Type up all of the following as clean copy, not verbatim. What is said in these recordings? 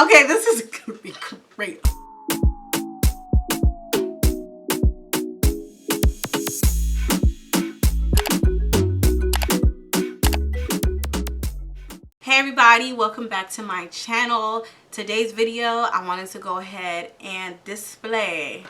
Okay, this is gonna be great. Hey everybody, welcome back to my channel. Today's video, I wanted to go ahead and display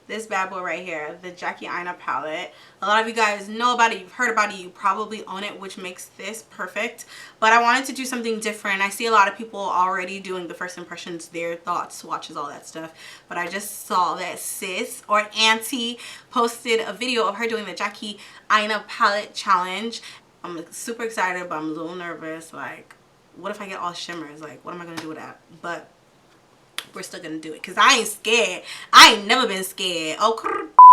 this bad boy right here, the Jackie Aina palette. A lot of you guys know about it, you've heard about it, you probably own it, which makes this perfect. But I wanted to do something different. I see a lot of people already doing the first impressions, their thoughts, swatches, all that stuff. But I just saw that sis or auntie posted a video of her doing the Jackie Aina palette challenge. I'm super excited, but I'm a little nervous. Like, what if I get all shimmers? Like, what am I gonna do with that? But we're still gonna do it because I ain't scared. I ain't never been scared. Oh,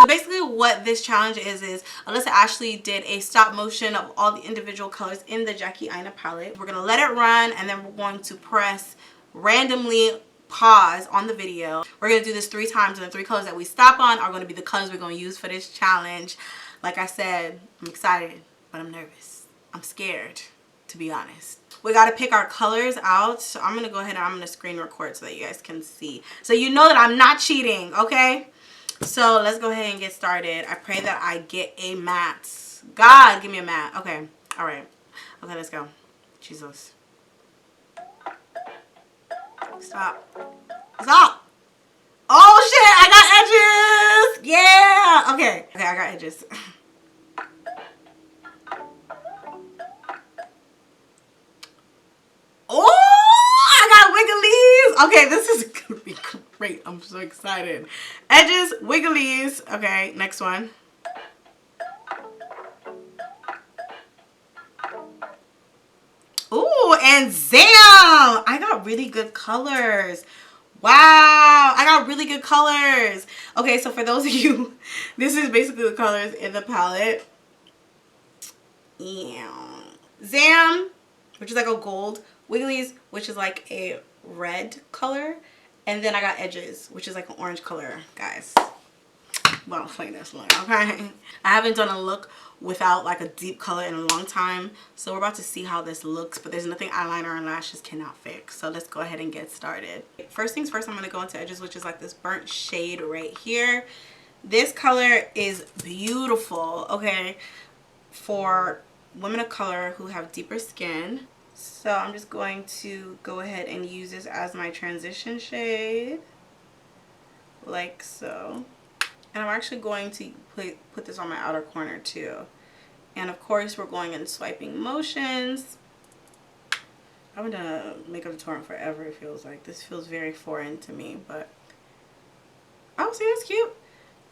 so basically what this challenge is Alissa Ashley did a stop motion of all the individual colors in the Jackie Aina palette. We're gonna let it run and then we're going to press randomly pause on the video. We're gonna do this 3 times, and the 3 colors that we stop on are gonna be the colors we're gonna use for this challenge. Like I said, I'm excited, but I'm nervous. I'm scared, to be honest. We got to pick our colors out. So I'm going to go ahead and I'm going to screen record so that you guys can see. So you know that I'm not cheating, okay? So let's go ahead and get started. I pray that I get a matte. God, give me a matte. Okay. All right. Okay, let's go. Jesus. Stop. Stop. Oh, shit. I got edges. Yeah. Okay. Okay, I got edges. Okay, this is gonna be great. I'm so excited. Edges, wigglies. Okay, next one. Ooh, and Zam! I got really good colors. Wow, I got really good colors. Okay, so for those of you, this is basically the colors in the palette. Yeah. Zam, which is like a gold. Wigglies, which is like a red color, and then I got edges, which is like an orange color, guys. Well, I'm playing this one, okay? I haven't done a look without like a deep color in a long time, so we're about to see how this looks, but there's nothing eyeliner and lashes cannot fix. So let's go ahead and get started. First things first, I'm going to go into edges, which is like this burnt shade right here. This color is beautiful, okay, for women of color who have deeper skin. So I'm just going to go ahead and use this as my transition shade, like so. And I'm actually going to put this on my outer corner too. And of course we're going in swiping motions. I've been doing a makeup tutorial forever, it feels like. This feels very foreign to me, but oh, see, that's cute.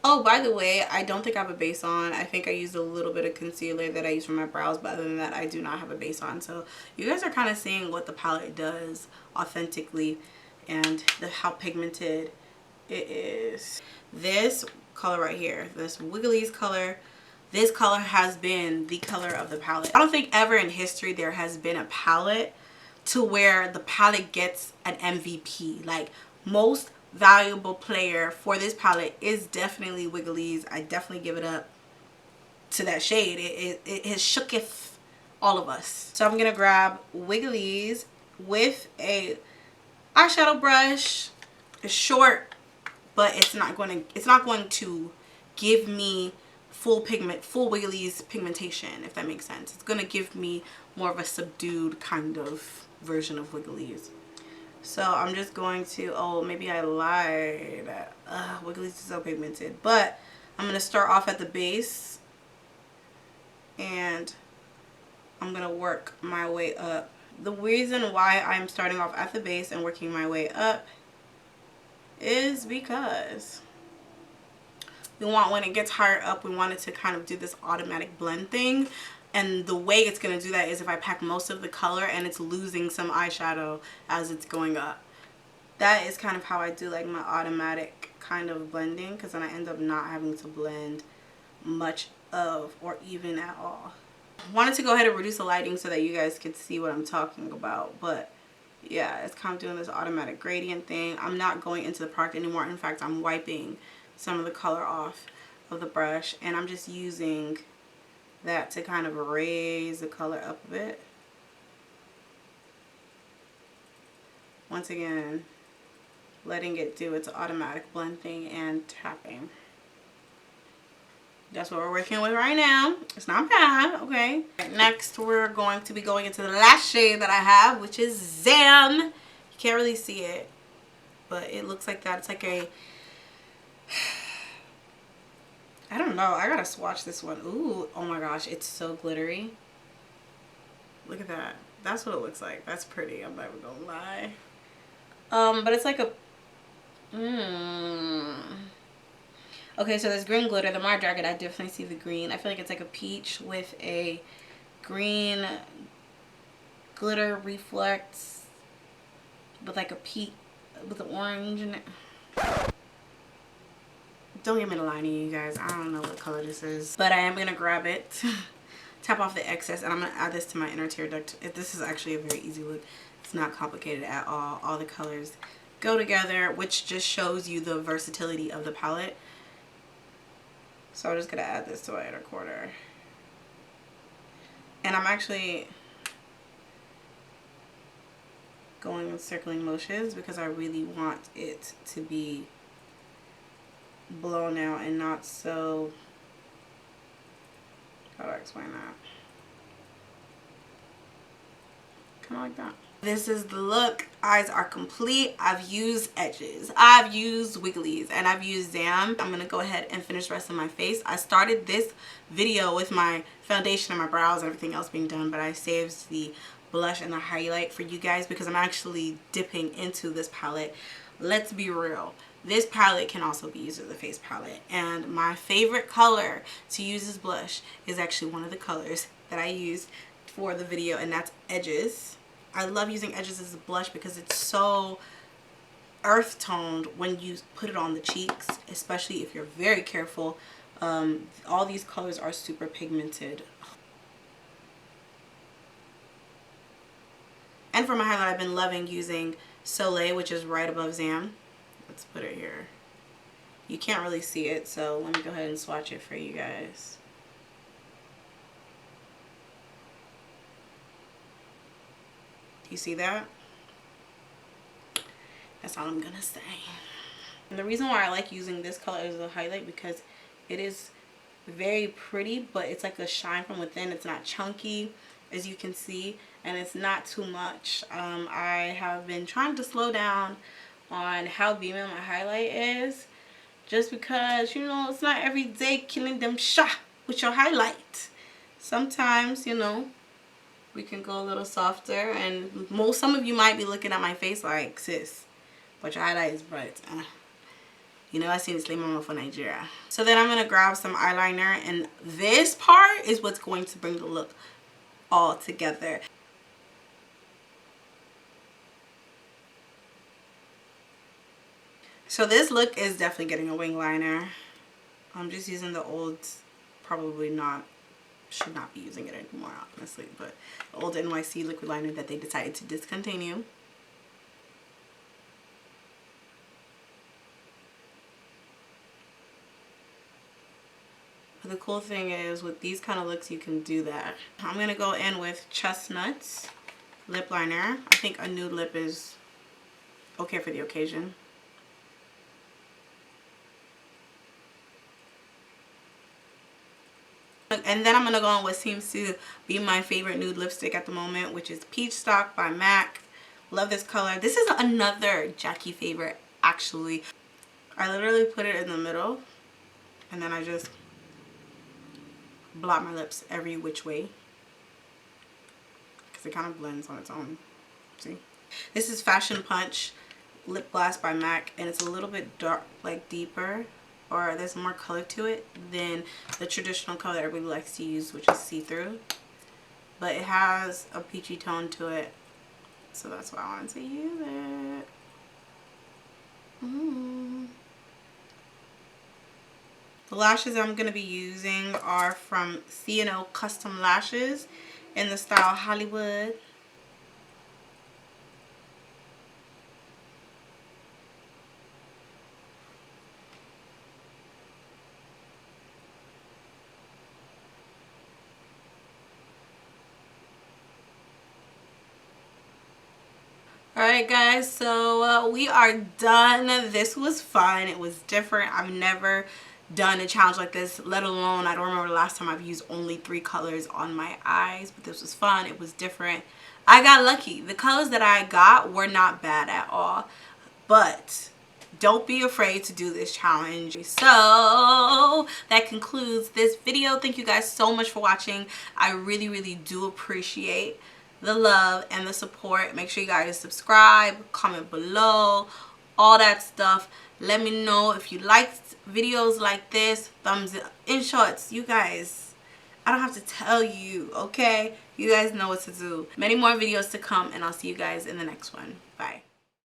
Oh, by the way, I don't think I have a base on. I think I used a little bit of concealer that I use for my brows, but other than that, I do not have a base on. So you guys are kind of seeing what the palette does authentically and how pigmented it is. This color right here, this Wigglies color, this color has been the color of the palette. I don't think ever in history there has been a palette to where the palette gets an MVP. Like, most valuable player for this palette is definitely Wigglies. I definitely give it up to that shade. It has shooketh all of us. So I'm gonna grab Wigglies with a eyeshadow brush. It's short, but it's not going to give me full Wigglies pigmentation, if that makes sense. It's gonna give me more of a subdued kind of version of Wigglies. So I'm just going to, oh, maybe I lied. Wigglies is so pigmented. But I'm going to start off at the base. And I'm going to work my way up. The reason why I'm starting off at the base and working my way up is because we want, when it gets higher up, we want it to kind of do this automatic blend thing. And the way it's going to do that is if I pack most of the color and it's losing some eyeshadow as it's going up. That is kind of how I do like my automatic kind of blending, because then I end up not having to blend much of or even at all. I wanted to go ahead and reduce the lighting so that you guys could see what I'm talking about. But yeah, it's kind of doing this automatic gradient thing. I'm not going into the product anymore. In fact, I'm wiping some of the color off of the brush, and I'm just using that to kind of raise the color up a bit. once again, letting it do its automatic blending and tapping. That's what we're working with right now. It's not bad, okay? Next, we're going to be going into the last shade that I have, which is Zam. You can't really see it, but it looks like that. It's like a... I don't know. I gotta swatch this one. Ooh, oh my gosh. It's so glittery. Look at that. That's what it looks like. That's pretty. I'm not even gonna lie. But it's like a... Okay, so there's green glitter. The more I drag it, I definitely see the green. I feel like it's like a peach with a green glitter reflex with like a peach with an orange in it. Don't get me to lie to you guys. I don't know what color this is, but I am gonna grab it, tap off the excess, and I'm gonna add this to my inner tear duct. This is actually a very easy look. It's not complicated at all. All the colors go together, which just shows you the versatility of the palette. So I'm just going to add this to my inner corner. And I'm actually going in circling motions because I really want it to be blown out and not so... How do I explain that? Kind of like that. This is the look. Eyes are complete. I've used edges, I've used wigglies, and I've used Zam. I'm gonna go ahead and finish the rest of my face. I started this video with my foundation and my brows and everything else being done, but I saved the blush and the highlight for you guys because I'm actually dipping into this palette. Let's be real. This palette can also be used as a face palette, and my favorite color to use as blush is actually one of the colors that I used for the video, and that's Edges. I love using Edges as a blush because it's so earth toned when you put it on the cheeks, especially if you're very careful. All these colors are super pigmented. And for my highlight, I've been loving using Soleil, which is right above Zam. Let's put it here. You can't really see it, so let me go ahead and swatch it for you guys. You see that? That's all I'm gonna say. And the reason why I like using this color as a highlight because it is very pretty, but it's like a shine from within. It's not chunky, as you can see, and it's not too much. I have been trying to slow down on how beaming my highlight is, just because, you know, it's not every day killing them shot with your highlight. Sometimes, you know, we can go a little softer, and some of you might be looking at my face like, sis, but your highlight is bright. You know, I seen this lame mama for Nigeria. So then I'm gonna grab some eyeliner, and this part is what's going to bring the look all together. So this look is definitely getting a wing liner. I'm just using the old, should not be using it anymore, honestly, but the old NYC liquid liner that they decided to discontinue. But the cool thing is with these kind of looks you can do that. I'm gonna go in with Chestnut lip liner. I think a nude lip is okay for the occasion. And then I'm going to go on what seems to be my favorite nude lipstick at the moment, which is Peachstock by MAC. Love this color. This is another Jackie favorite, actually. I literally put it in the middle, and then I just blot my lips every which way, because it kind of blends on its own. See? This is Fashion Punch Lipglass by MAC, and it's a little bit dark, like deeper, or there's more color to it than the traditional color that everybody likes to use, which is see-through. But it has a peachy tone to it, so that's why I wanted to use it. The lashes I'm going to be using are from C&O Custom Lashes in the style Hollywood. Alright guys, so we are done. This was fun. It was different. I've never done a challenge like this, let alone I don't remember the last time I've used only 3 colors on my eyes, but this was fun. It was different. I got lucky. The colors that I got were not bad at all, but don't be afraid to do this challenge. So that concludes this video. Thank you guys so much for watching. I really do appreciate the love and the support. Make sure you guys subscribe, comment below, all that stuff. Let me know if you liked videos like this. Thumbs up. In shorts, you guys, I don't have to tell you, okay? You guys know what to do. Many more videos to come, and I'll see you guys in the next one. Bye.